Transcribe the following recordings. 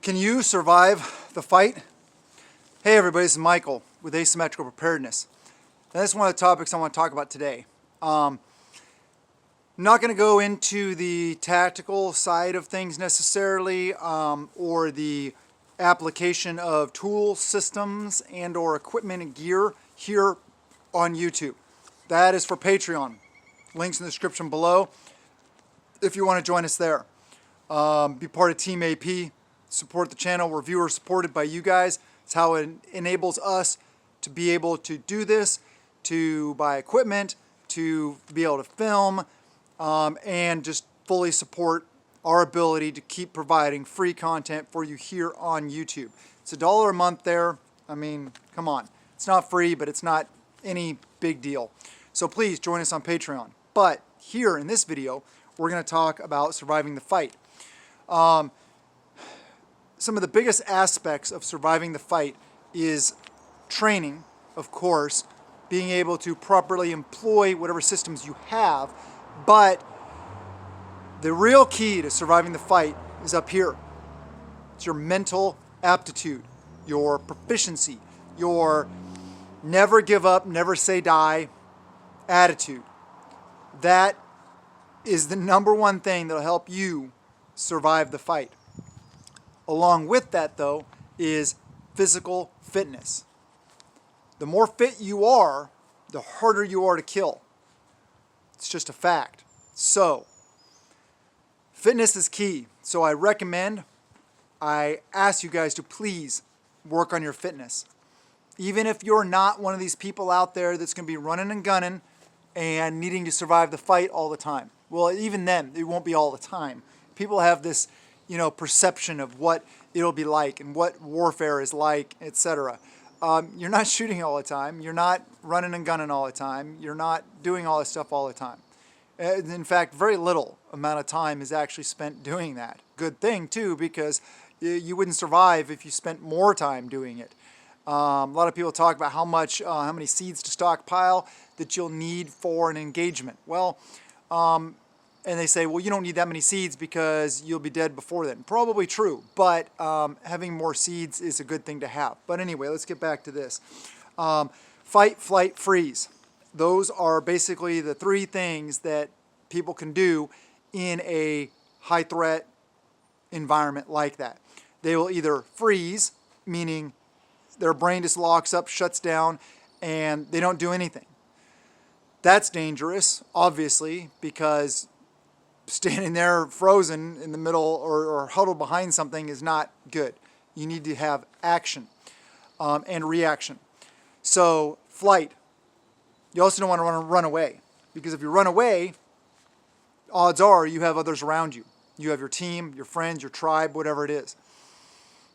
Can you survive the fight? Hey everybody, this is Michael with Asymmetrical Preparedness. And this is one of the topics I want to talk about today. I'm not going to go into the tactical side of things necessarily, or the application of tool systems and or equipment and gear here on YouTube. That is for Patreon. Links in the description below if you want to join us there. Be part of Team AP. Support the channel. We're viewer supported by you guys. It's how it enables us to be able to do this, to buy equipment, to be able to film, and just fully support our ability to keep providing free content for you here on YouTube. It's $1 a month there. I mean, come on. It's not free, but it's not any big deal. So please join us on Patreon. But here in this video, we're going to talk about surviving the fight. Some of the biggest aspects of surviving the fight is training, of course, being able to properly employ whatever systems you have, but the real key to surviving the fight is up here. It's your mental aptitude, your proficiency, your never give up, never say die attitude. That is the number one thing that will help you survive the fight. Along with that, though, is physical fitness. The more fit you are, the harder you are to kill. It's just a fact. So, fitness is key. So I ask you guys to please work on your fitness. Even if you're not one of these people out there that's going to be running and gunning and needing to survive the fight all the time. Well, even then, it won't be all the time. People have this perception of what it'll be like and what warfare is like, etc. You're not shooting all the time. You're not running and gunning all the time. You're not doing all this stuff all the time. In fact, very little amount of time is actually spent doing that. Good thing, too, because you wouldn't survive if you spent more time doing it. A lot of people talk about how many seeds to stockpile that you'll need for an engagement. Well, and they say, well, you don't need that many seeds because you'll be dead before then. Probably true, but having more seeds is a good thing to have. But anyway, let's get back to this. Fight, flight, freeze. Those are basically the three things that people can do in a high-threat environment like that. They will either freeze, meaning their brain just locks up, shuts down, and they don't do anything. That's dangerous, obviously, because standing there frozen in the middle or huddled behind something is not good. You need to have action and reaction. So, flight. You also don't want to run away, because if you run away, odds are you have others around you. You have your team, your friends, your tribe, whatever it is,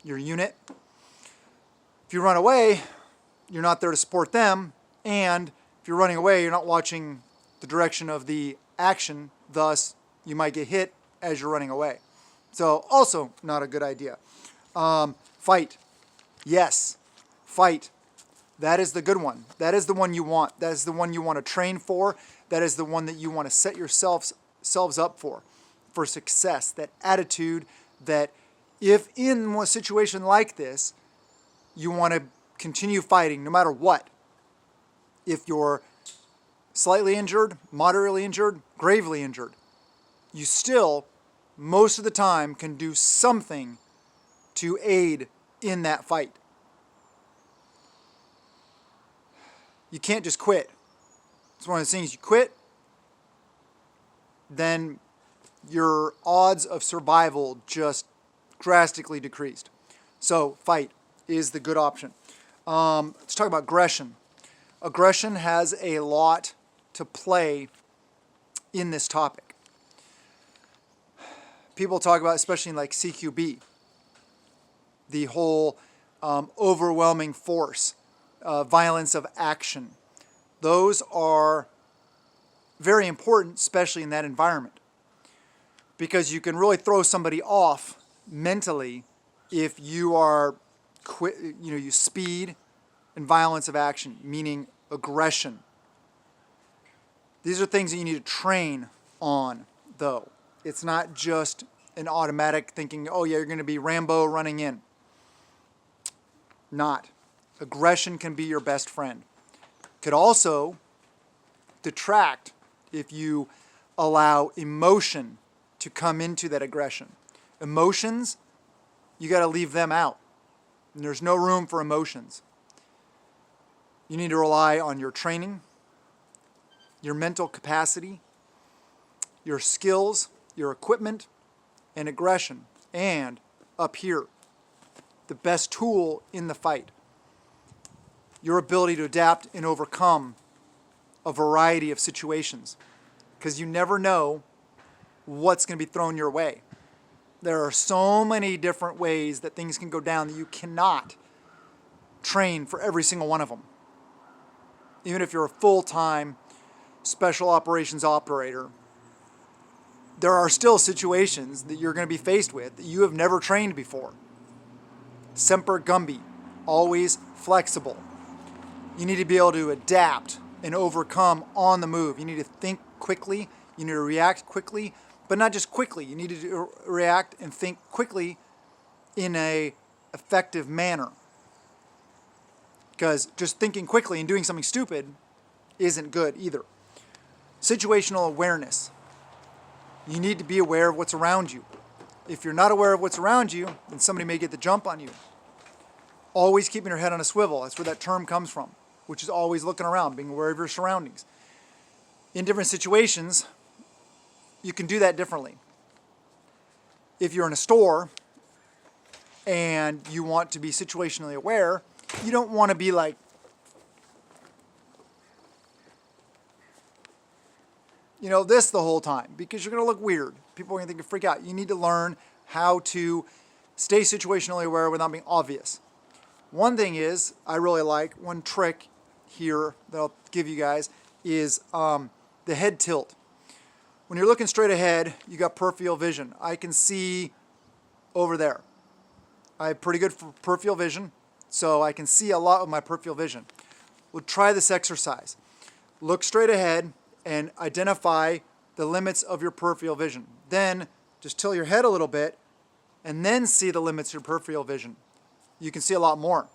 your unit. If you run away, you're not there to support them, and if you're running away, you're not watching the direction of the action, thus you might get hit as you're running away. So also not a good idea. Fight. Yes, fight. That is the good one. That is the one you want. That is the one you want to train for. That is the one that you want to set yourselves up for success. That attitude that if in a situation like this, you want to continue fighting no matter what. If you're slightly injured, moderately injured, gravely injured, you still, most of the time, can do something to aid in that fight. You can't just quit. It's one of those things, you quit, then your odds of survival just drastically decreased. So, fight is the good option. Let's talk about aggression. Aggression has a lot to play in this topic. People talk about, especially in like CQB, the whole overwhelming force, violence of action. Those are very important, especially in that environment, because you can really throw somebody off mentally if you are you speed and violence of action, meaning aggression. These are things that you need to train on, though. It's not just an automatic thinking, oh yeah, you're going to be Rambo running in. Not. Aggression can be your best friend. Could also detract if you allow emotion to come into that aggression. Emotions, you got to leave them out. And there's no room for emotions. You need to rely on your training, your mental capacity, your skills, your equipment, and aggression. And up here, the best tool in the fight, your ability to adapt and overcome a variety of situations. Because you never know what's going to be thrown your way. There are so many different ways that things can go down that you cannot train for every single one of them. Even if you're a full-time special operations operator, there are still situations that you're going to be faced with that you have never trained before. Semper Gumby, always flexible. You need to be able to adapt and overcome on the move. You need to think quickly. You need to react quickly, but not just quickly. You need to react and think quickly in an effective manner. Because just thinking quickly and doing something stupid isn't good either. Situational awareness. You need to be aware of what's around you. If you're not aware of what's around you, then somebody may get the jump on you. Always keeping your head on a swivel. That's where that term comes from, which is always looking around, being aware of your surroundings. In different situations, you can do that differently. If you're in a store and you want to be situationally aware, you don't want to be like, this the whole time, because you're going to look weird. People are going to think you freak out. You need to learn how to stay situationally aware without being obvious. One thing is, I really like, one trick here that I'll give you guys is the head tilt. When you're looking straight ahead, you got peripheral vision. I can see over there. I have pretty good peripheral vision, so I can see a lot with my peripheral vision. We'll try this exercise. Look straight ahead and identify the limits of your peripheral vision. Then just tilt your head a little bit and then see the limits of your peripheral vision. You can see a lot more.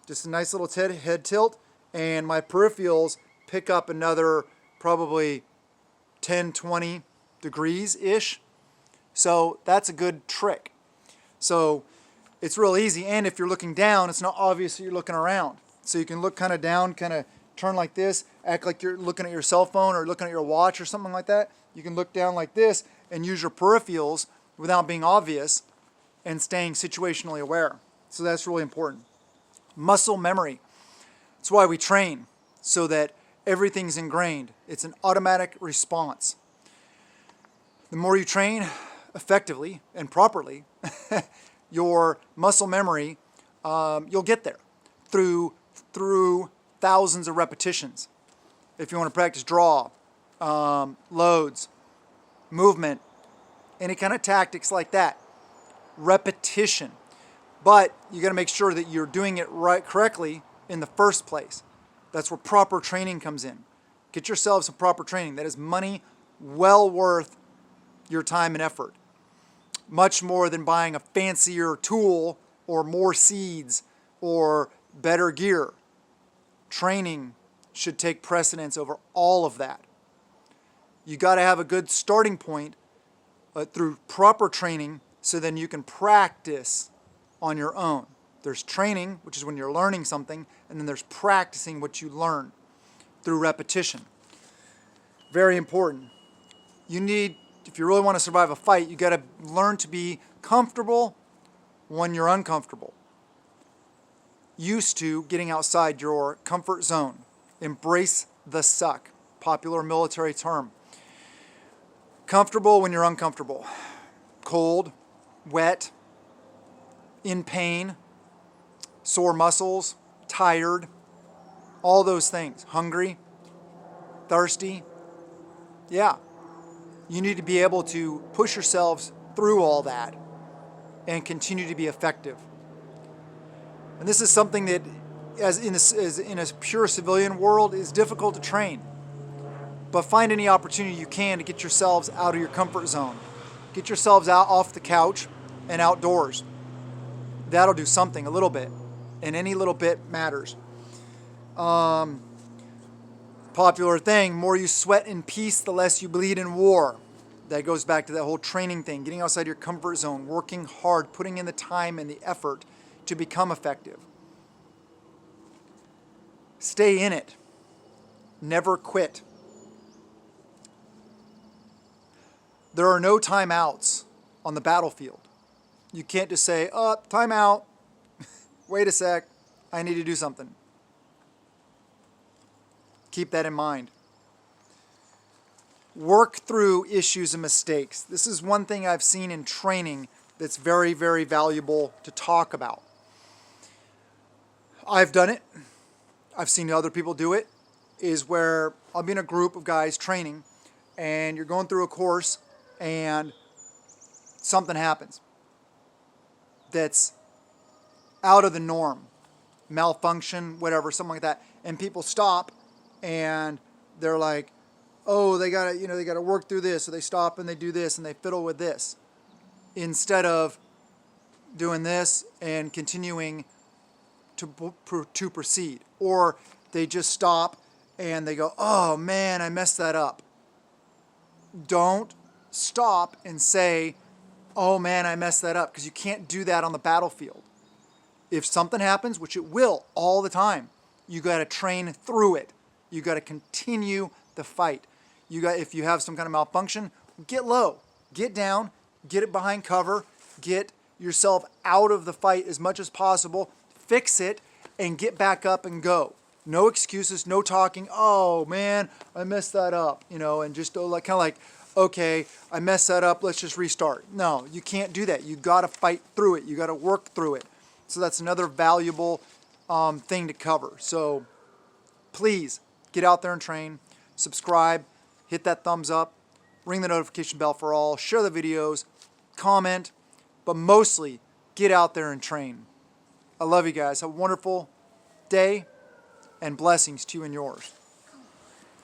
Just a nice little head tilt, and my peripherals pick up another probably 10, 20 degrees-ish. So that's a good trick. So it's real easy, and if you're looking down, it's not obvious that you're looking around. So you can look kind of down, kind of turn like this, act like you're looking at your cell phone or looking at your watch or something like that. You can look down like this and use your peripherals without being obvious and staying situationally aware. So that's really important. Muscle memory. That's why we train, so that everything's ingrained. It's an automatic response. The more you train effectively and properly, your muscle memory, you'll get there through thousands of repetitions. If you want to practice draw, loads, movement, any kind of tactics like that, repetition. But you got to make sure that you're doing it correctly in the first place. That's where proper training comes in. Get yourself some proper training. That is money well worth your time and effort. Much more than buying a fancier tool or more seeds or better gear. Training should take precedence over all of that. You got to have a good starting point through proper training, so then you can practice on your own. There's training, which is when you're learning something, and then there's practicing what you learn through repetition. Very important. You need, if you really want to survive a fight, you got to learn to be comfortable when you're uncomfortable. Used to getting outside your comfort zone. Embrace the suck. Popular military term. Comfortable when you're uncomfortable. Cold, wet, in pain, sore muscles, tired, all those things. Hungry, thirsty. Yeah. You need to be able to push yourselves through all that and continue to be effective. And this is something that, as in a pure civilian world, is difficult to train. But find any opportunity you can to get yourselves out of your comfort zone. Get yourselves out off the couch and outdoors. That'll do something a little bit, and any little bit matters. Popular thing, more you sweat in peace, the less you bleed in war. That goes back to that whole training thing, getting outside your comfort zone, working hard, putting in the time and the effort to become effective. Stay in it. Never quit. There are no timeouts on the battlefield. You can't just say, oh, time out. Wait a sec. I need to do something. Keep that in mind. Work through issues and mistakes. This is one thing I've seen in training that's very, very valuable to talk about. I've done it. I've seen other people do it. Is where I'll be in a group of guys training, and you're going through a course, and something happens that's out of the norm, malfunction, whatever, something like that, and people stop, and they're like, oh, they gotta work through this, so they stop and they do this and they fiddle with this, instead of doing this and continuing to proceed, or they just stop and they go, oh man, I messed that up. Don't stop and say, oh man, I messed that up, because you can't do that on the battlefield. If something happens, which it will all the time, you got to train through it. You got to continue the fight. If you have some kind of malfunction, get low, get down, get it behind cover, get yourself out of the fight as much as possible, fix it, and get back up and go. No excuses, no talking, oh man, I messed that up, and just kind of like, okay, I messed that up, let's just restart. No, you can't do that. You got to fight through it. You got to work through it. So that's another valuable thing to cover. So please get out there and train, subscribe, hit that thumbs up, ring the notification bell for all, share the videos, comment, but mostly get out there and train. I love you guys. Have a wonderful day, and blessings to you and yours.